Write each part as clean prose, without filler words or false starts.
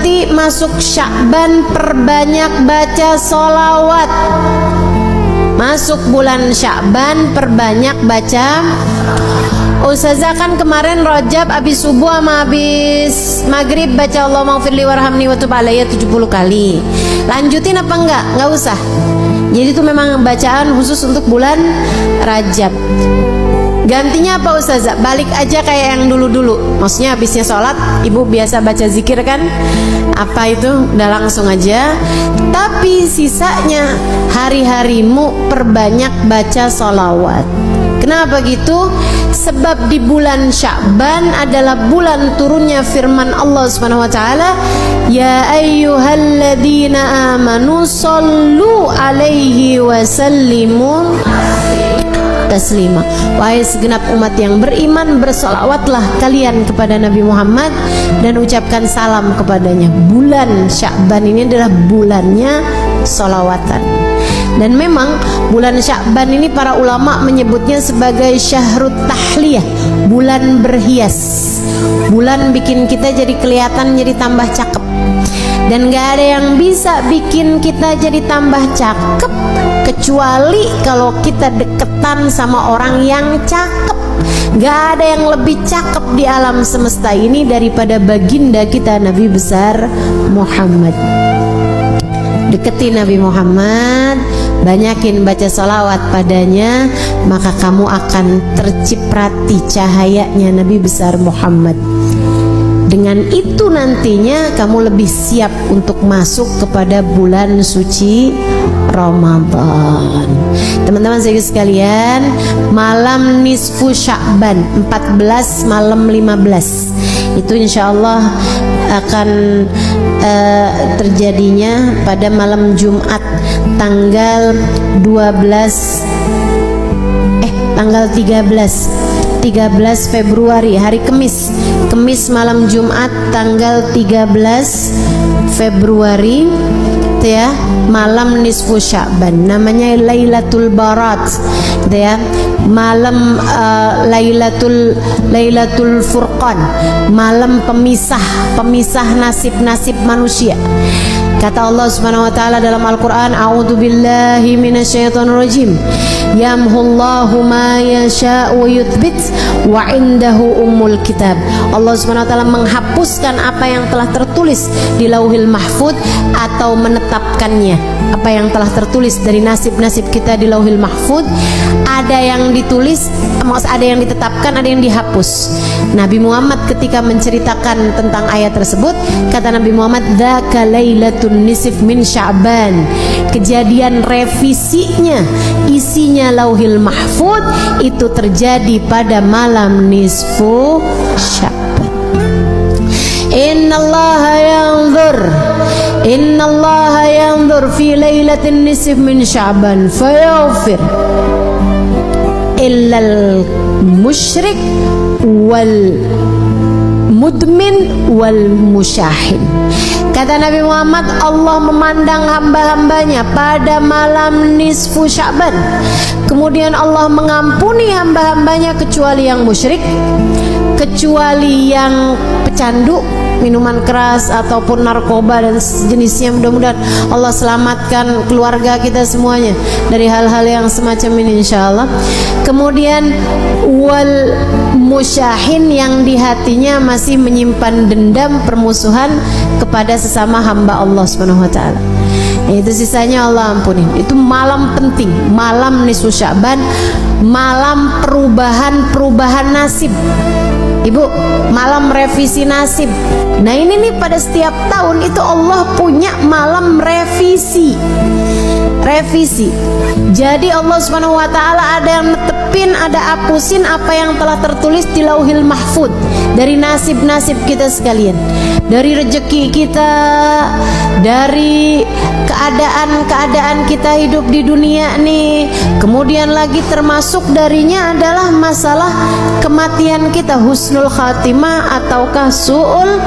nanti masuk Sya'ban perbanyak baca sholawat. Masuk bulan Sya'ban perbanyak baca. Ustazah kan kemarin Rajab abis subuh sama abis maghrib baca Allahumma ghfirli warhamni wa tub alayya 70 kali. Lanjutin apa enggak? Enggak usah. Jadi itu memang bacaan khusus untuk bulan Rajab. Gantinya apa Ustazah? Balik aja kayak yang dulu-dulu. Maksudnya habisnya sholat ibu biasa baca zikir kan? Apa itu? Udah langsung aja. Tapi sisanya hari-harimu perbanyak baca sholawat. Kenapa gitu? Sebab di bulan Sya'ban adalah bulan turunnya firman Allah Subhanahu wa taala, ya ayyuhalladzina amanu shallu alaihi wa sallimu taslima. Wahai segenap umat yang beriman, bersolawatlah kalian kepada Nabi Muhammad dan ucapkan salam kepadanya. Bulan Sya'ban ini adalah bulannya solawatan. Dan memang bulan Sya'ban ini para ulama menyebutnya sebagai syahrut tahliyah, bulan berhias. Bulan bikin kita jadi kelihatan, jadi tambah cakep. Dan gak ada yang bisa bikin kita jadi tambah cakep kecuali kalau kita deketan sama orang yang cakep. Gak ada yang lebih cakep di alam semesta ini daripada baginda kita Nabi besar Muhammad. Deketi Nabi Muhammad, banyakin baca sholawat padanya, maka kamu akan terciprati cahayanya Nabi besar Muhammad. Dengan itu nantinya kamu lebih siap untuk masuk kepada bulan suci Ramadan. Teman-teman sekalian, malam nisfu Sya'ban 14 malam 15 itu insya Allah akan terjadinya pada malam Jumat tanggal 13 Februari, hari Kamis malam Jumat tanggal 13 Februari itu ya, malam nisfu Sya'ban, namanya Lailatul Barat gitu ya, malam Lailatul Furqan, malam pemisah nasib-nasib manusia. Kata Allah Subhanahu wa taala dalam Al-Qur'an, a'udzubillahi minasyaitonirrajim. Yamhullahu ma yasha'u wa yuthbit wa indahu ummul kitab. Allah Subhanahu wa taala menghapuskan apa yang telah tertulis di Lauhil Mahfuz atau menetapkannya. Apa yang telah tertulis dari nasib-nasib kita di Lauhil Mahfuz, ada yang ditulis, ada yang ditetapkan, ada yang dihapus. Nabi Muhammad ketika menceritakan tentang ayat tersebut, kata Nabi Muhammad, dzaka lailatun nisf min Sya'ban. Kejadian revisinya, isinya Lauhil Mahfuz itu terjadi pada malam nisfu Sya'ban. Innallaha yanzur fi lailatin nisf min Sya'ban fayaghfir illal musyrik wal mudmin wal musyahin. Kata Nabi Muhammad, Allah memandang hamba-hambanya pada malam nisfu Sya'ban. Kemudian Allah mengampuni hamba-hambanya kecuali yang musyrik, kecuali yang pecandu, minuman keras ataupun narkoba dan sejenisnya. Mudah-mudahan Allah selamatkan keluarga kita semuanya dari hal-hal yang semacam ini insyaallah. Kemudian wal musyahin, yang di hatinya masih menyimpan dendam permusuhan kepada sesama hamba Allah Subhanahu wa taala. Itu sisanya Allah ampuni. Itu malam penting, malam nisfu Sya'ban, malam perubahan nasib. Ibu, malam revisi nasib. Nah ini nih, pada setiap tahun itu Allah punya malam revisi. Jadi Allah Subhanahu wa taala ada yang netepin, ada hapusin apa yang telah tertulis di Lauhil Mahfuz dari nasib-nasib kita sekalian, dari rezeki kita, dari keadaan kita hidup di dunia nih. Kemudian lagi termasuk darinya adalah masalah kematian kita, husnul khatimah ataukah su'ul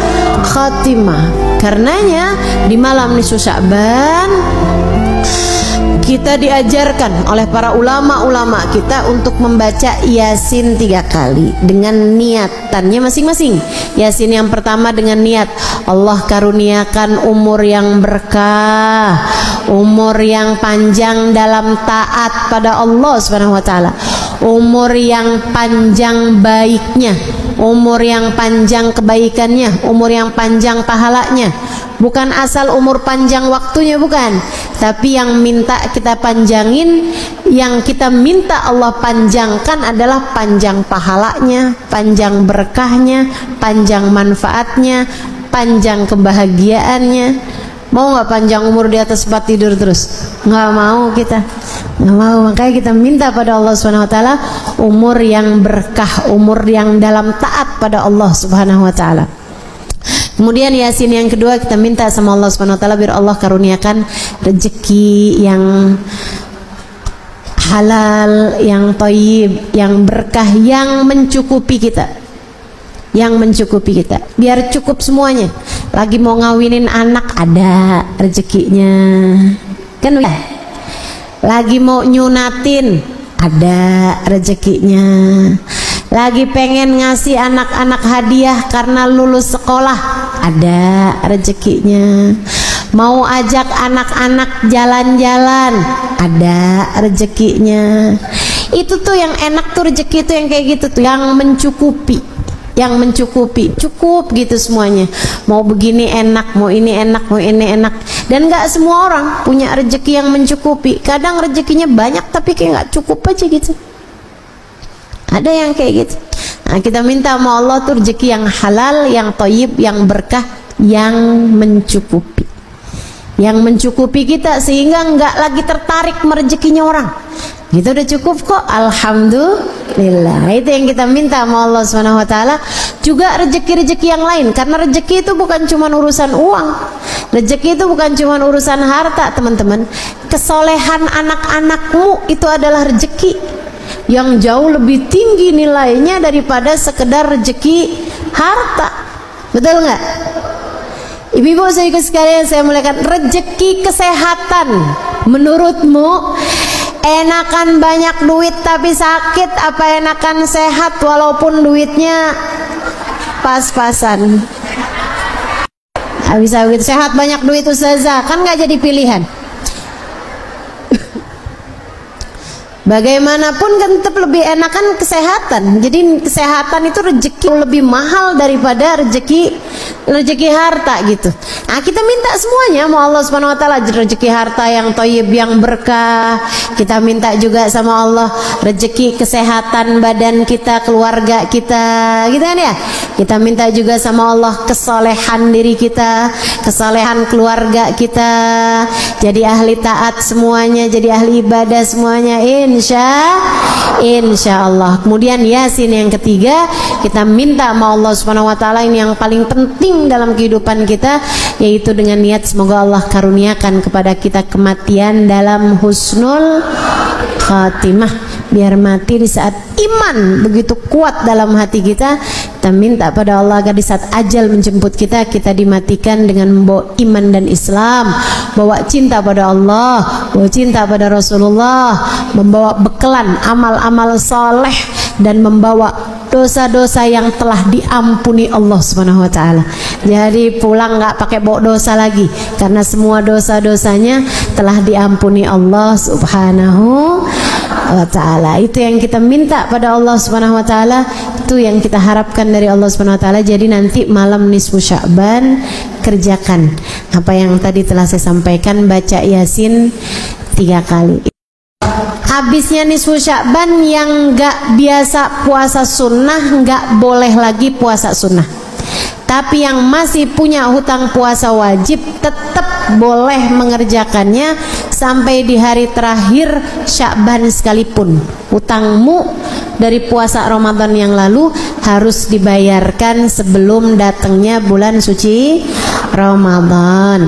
khatimah. Karenanya di malam nisfu Sya'ban kita diajarkan oleh para ulama-ulama kita untuk membaca Yasin 3 kali dengan niatannya masing-masing. Yasin yang pertama dengan niat Allah karuniakan umur yang berkah, umur yang panjang dalam taat pada Allah Subhanahu wa taala, umur yang panjang baiknya, umur yang panjang kebaikannya, umur yang panjang pahalanya. Bukan asal umur panjang waktunya, bukan, tapi yang minta kita panjangin, yang kita minta Allah panjangkan adalah panjang pahalanya, panjang berkahnya, panjang manfaatnya, panjang kebahagiaannya. Mau nggak panjang umur di atas tempat tidur terus? Nggak mau kita, nggak mau. Makanya kita minta pada Allah Subhanahu Wa Taala umur yang berkah, umur yang dalam taat pada Allah Subhanahu Wa Taala. Kemudian Yasin yang kedua kita minta sama Allah Subhanahu Wa Taala biar Allah karuniakan rezeki yang halal, yang thayyib, yang berkah, yang mencukupi kita, yang mencukupi kita, biar cukup semuanya. Lagi mau ngawinin anak ada rezekinya, kan? Lagi mau nyunatin ada rezekinya. Lagi pengen ngasih anak-anak hadiah karena lulus sekolah, ada rezekinya. Mau ajak anak-anak jalan-jalan, ada rezekinya. Itu tuh yang enak tuh, rezeki itu yang kayak gitu tuh, yang mencukupi, yang mencukupi, cukup gitu semuanya. Mau begini enak, mau ini enak, mau ini enak. Dan gak semua orang punya rezeki yang mencukupi. Kadang rezekinya banyak tapi kayak gak cukup aja gitu. Ada yang kayak gitu. Nah, kita minta sama Allah tuh rezeki yang halal, yang thayyib, yang berkah, yang mencukupi, yang mencukupi kita sehingga nggak lagi tertarik merezekinya orang. Gitu udah cukup kok, alhamdulillah. Itu yang kita minta sama Allah Subhanahu Wa Taala. Juga rezeki-rezeki yang lain, karena rezeki itu bukan cuma urusan uang, rezeki itu bukan cuma urusan harta, teman-teman. Kesolehan anak-anakmu itu adalah rezeki yang jauh lebih tinggi nilainya daripada sekedar rezeki harta. Betul nggak? Ibu-ibu saudara sekalian saya muliakan, rezeki kesehatan menurutmu enakan banyak duit tapi sakit, apa enakan sehat walaupun duitnya pas-pasan? Bisa begitu, sehat banyak duit ustazah, kan nggak jadi pilihan. Bagaimanapun kan tetap lebih enakan kesehatan. Jadi kesehatan itu rezeki lebih mahal daripada rezeki harta gitu. Nah, kita minta semuanya mau Allah Subhanahu Wa Taala rezeki harta yang thayyib, yang berkah. Kita minta juga sama Allah rezeki kesehatan badan kita, keluarga kita, gitu kan ya. Kita minta juga sama Allah kesolehan diri kita, kesolehan keluarga kita, jadi ahli taat semuanya, jadi ahli ibadah semuanya, insya Allah. Kemudian Yasin yang ketiga kita minta sama Allah Subhanahu Wa Taala, ini yang paling penting dalam kehidupan kita, yaitu dengan niat semoga Allah karuniakan kepada kita kematian dalam husnul khatimah, biar mati di saat iman begitu kuat dalam hati kita. Kita minta pada Allah agar di saat ajal menjemput kita, kita dimatikan dengan membawa iman dan Islam, bawa cinta pada Allah, bawa cinta pada Rasulullah, membawa bekalan amal-amal soleh, dan membawa dosa-dosa yang telah diampuni Allah Subhanahu Wa Taala. Jadi pulang nggak pakai bawa dosa lagi, karena semua dosa-dosanya telah diampuni Allah Subhanahu Wa Taala. Itu yang kita minta pada Allah Subhanahu Wa Taala, itu yang kita harapkan dari Allah Subhanahu Wa Taala. Jadi nanti malam nisfu Sya'ban kerjakan apa yang tadi telah saya sampaikan, baca Yasin 3 kali. Habisnya nisfu Sya'ban yang nggak biasa puasa sunnah nggak boleh lagi puasa sunnah. Tapi yang masih punya hutang puasa wajib tetap boleh mengerjakannya sampai di hari terakhir Sya'ban sekalipun. Hutangmu dari puasa Ramadan yang lalu harus dibayarkan sebelum datangnya bulan suci Ramadan.